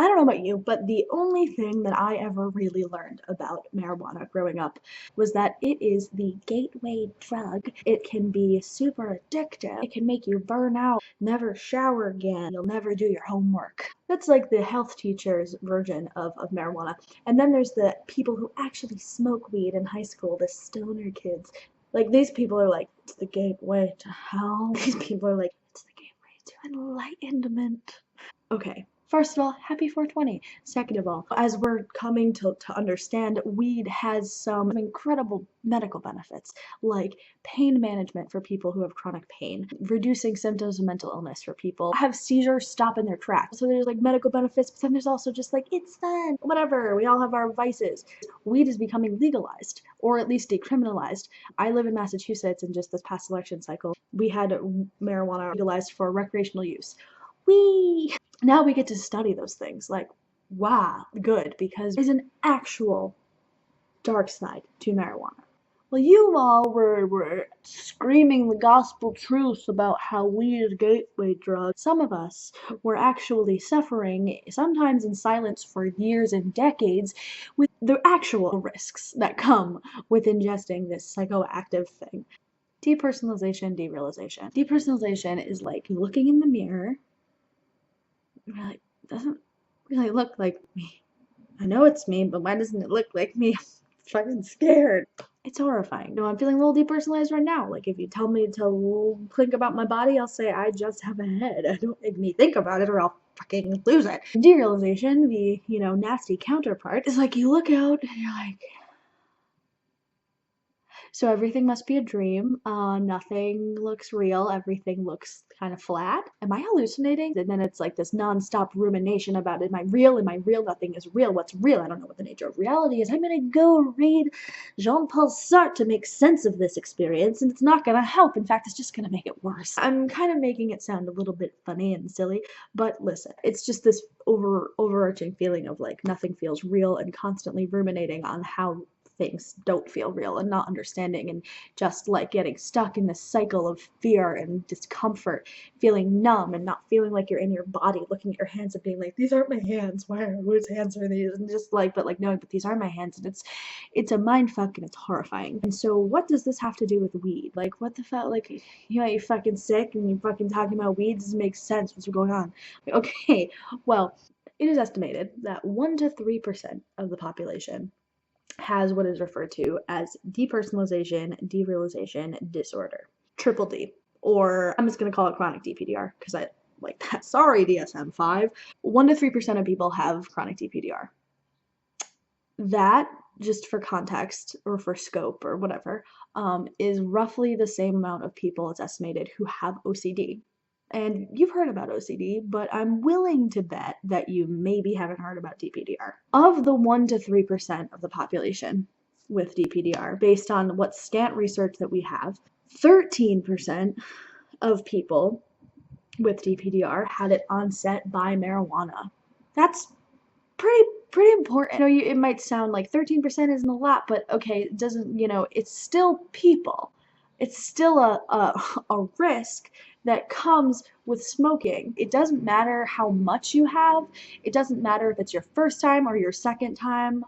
I don't know about you, but the only thing that I ever really learned about marijuana growing up was that it is the gateway drug. It can be super addictive. It can make you burn out, never shower again, you'll never do your homework. That's like the health teacher's version of marijuana. And then there's the people who actually smoke weed in high school, the stoner kids. Like, these people are like, it's the gateway to hell. These people are like, it's the gateway to enlightenment. Okay, first of all, happy 420. Second of all, as we're coming to understand, weed has some incredible medical benefits, like pain management for people who have chronic pain, reducing symptoms of mental illness for people, have seizures stop in their tracks. So there's like medical benefits, but then there's also just like, it's fun, whatever, we all have our vices. Weed is becoming legalized, or at least decriminalized. I live in Massachusetts, and just this past election cycle, we had marijuana legalized for recreational use. Whee! Now we get to study those things. Like, wow, good, because there's an actual dark side to marijuana. Well, you all were screaming the gospel truth about how weed is a gateway drug. Some of us were actually suffering, sometimes in silence for years and decades, with the actual risks that come with ingesting this psychoactive thing. Depersonalization, derealization. Depersonalization is like looking in the mirror. You're like, doesn't really look like me. I know it's me, but why doesn't it look like me? I'm fucking scared. It's horrifying. No, I'm feeling a little depersonalized right now. Like, if you tell me to think about my body, I'll say I just have a head. Don't make me think about it or I'll fucking lose it. Derealization, the, nasty counterpart, is like you look out and you're like, so everything must be a dream. Nothing looks real. Everything looks kind of flat. Am I hallucinating? And then it's like this nonstop rumination about, am I real? Am I real? Nothing is real. What's real? I don't know what the nature of reality is. I'm gonna go read Jean-Paul Sartre to make sense of this experience, and it's not gonna help. In fact, it's just gonna make it worse. I'm kind of making it sound a little bit funny and silly, but listen, it's just this overarching feeling of like nothing feels real and constantly ruminating on how things don't feel real and not understanding and just like getting stuck in this cycle of fear and discomfort, feeling numb and not feeling like you're in your body, looking at your hands and being like, these aren't my hands, whose hands are these? And just like, but like knowing, but these are my hands. And it's a mind fuck and it's horrifying. And so what does this have to do with weed? Like, what the fuck? Like, you're fucking sick and you're fucking talking about weed? Doesn't make sense. What's going on? Okay, well, it is estimated that 1 to 3% of the population has what is referred to as depersonalization, derealization disorder, triple D, or I'm just going to call it chronic DPDR because I like that. Sorry, DSM-5. 1 to 3% of people have chronic DPDR. That, just for context or for scope or whatever, is roughly the same amount of people, it's estimated, who have OCD. And you've heard about OCD, but I'm willing to bet that you maybe haven't heard about DPDR. Of the 1 to 3% of the population with DPDR, based on what scant research that we have, 13% of people with DPDR had it onset by marijuana. That's pretty important. It might sound like 13% isn't a lot, but okay, it doesn't, it's still people. It's still a risk that comes with smoking. It doesn't matter how much you have. It doesn't matter if it's your first time or your second time,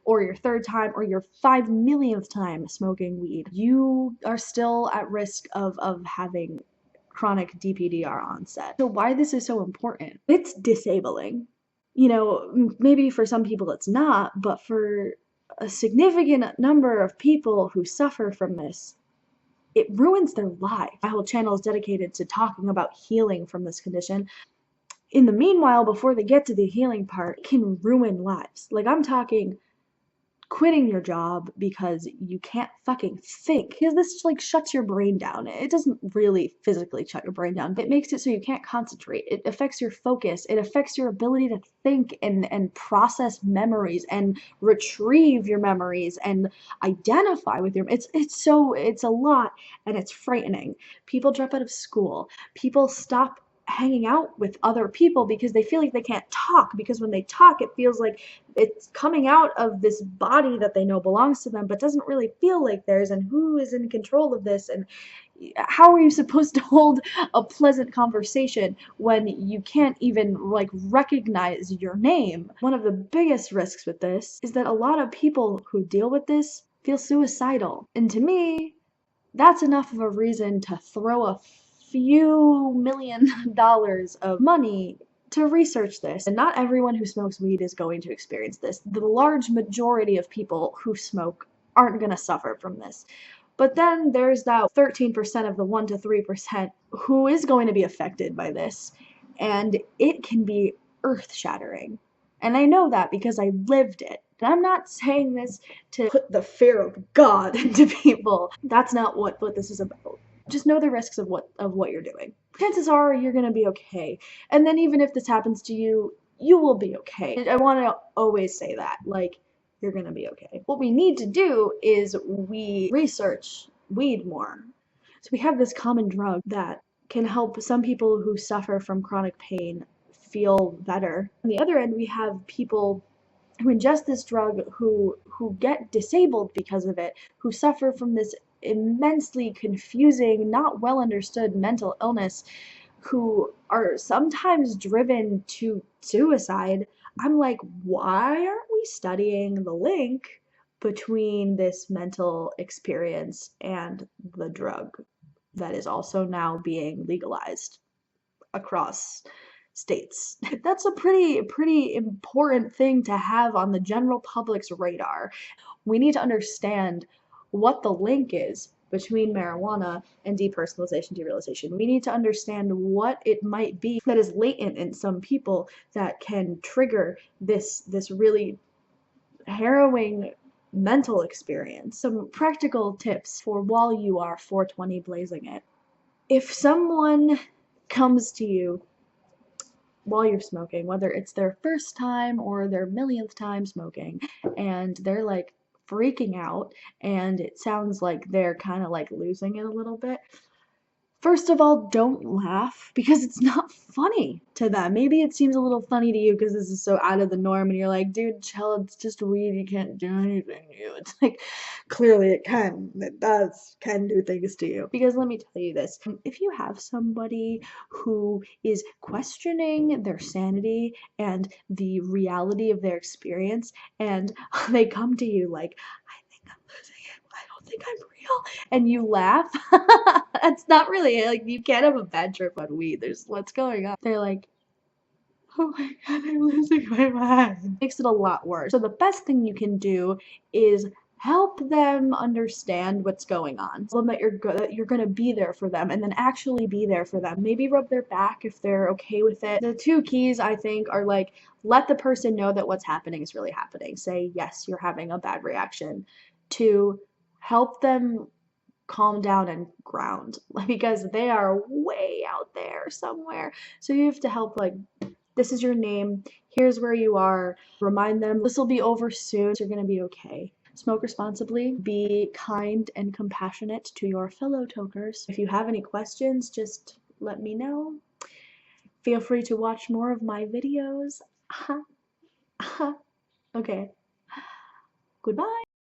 or your third time or your 5 millionth time smoking weed. You are still at risk of having chronic DPDR onset. So why this is so important? It's disabling. Maybe for some people it's not, but for a significant number of people who suffer from this, it ruins their life. My whole channel is dedicated to talking about healing from this condition. In the meanwhile, before they get to the healing part, it can ruin lives. Like, I'm talking quitting your job because you can't fucking think, because this like shuts your brain down. It doesn't really physically shut your brain down. It makes it so you can't concentrate. It affects your focus. It affects your ability to think and process memories and retrieve your memories and identify with your, it's a lot, and it's frightening. People drop out of school. People stop hanging out with other people because they feel like they can't talk, because when they talk it feels like it's coming out of this body that they know belongs to them but doesn't really feel like theirs, and who is in control of this, and how are you supposed to hold a pleasant conversation when you can't even like recognize your name? One of the biggest risks with this is that a lot of people who deal with this feel suicidal. And to me, that's enough of a reason to throw a few $1 million of money to research this. And not everyone who smokes weed is going to experience this. The large majority of people who smoke aren't going to suffer from this. But then there's that 13% of the 1 to 3% who is going to be affected by this. And it can be earth-shattering. And I know that because I lived it. And I'm not saying this to put the fear of God into people. That's not what this is about. Just know the risks of what you're doing. Chances are you're gonna be okay. And then even if this happens to you, you will be okay. I want to always say that, like, you're gonna be okay. What we need to do is we research weed more. So we have this common drug that can help some people who suffer from chronic pain feel better. On the other end, we have people who ingest this drug who get disabled because of it, who suffer from this immensely confusing, not well understood mental illness, who are sometimes driven to suicide. I'm like, why aren't we studying the link between this mental experience and the drug that is also now being legalized across states? That's a pretty important thing to have on the general public's radar. We need to understand what the link is between marijuana and depersonalization, derealization. We need to understand what it might be that is latent in some people that can trigger this really harrowing mental experience. Some practical tips for while you are 420 blazing it. If someone comes to you while you're smoking, whether it's their first time or their millionth time smoking, and they're like freaking out and it sounds like they're kind of like losing it a little bit, first of all, don't laugh because it's not funny to them. Maybe it seems a little funny to you because this is so out of the norm and you're like, dude, chill, it's just weed, you can't do anything to you. It's like, clearly it can do things to you. Because let me tell you this, if you have somebody who is questioning their sanity and the reality of their experience and they come to you like, I think I'm losing it, I don't think I'm real, and you laugh, that's not really, like, you can't have a bad trip on weed. There's what's going on. They're like, oh my god, I'm losing my mind. Makes it a lot worse. So the best thing you can do is help them understand what's going on. Tell them that you're gonna be there for them, and then actually be there for them. Maybe rub their back if they're okay with it. The two keys, I think, are like, let the person know that what's happening is really happening. Say, yes, you're having a bad reaction. To help them calm down and ground, because they are way out there somewhere. So you have to help, like, this is your name, here's where you are, remind them this will be over soon, you're gonna be okay. Smoke responsibly, be kind and compassionate to your fellow tokers. If you have any questions, just let me know. Feel free to watch more of my videos. Okay, goodbye.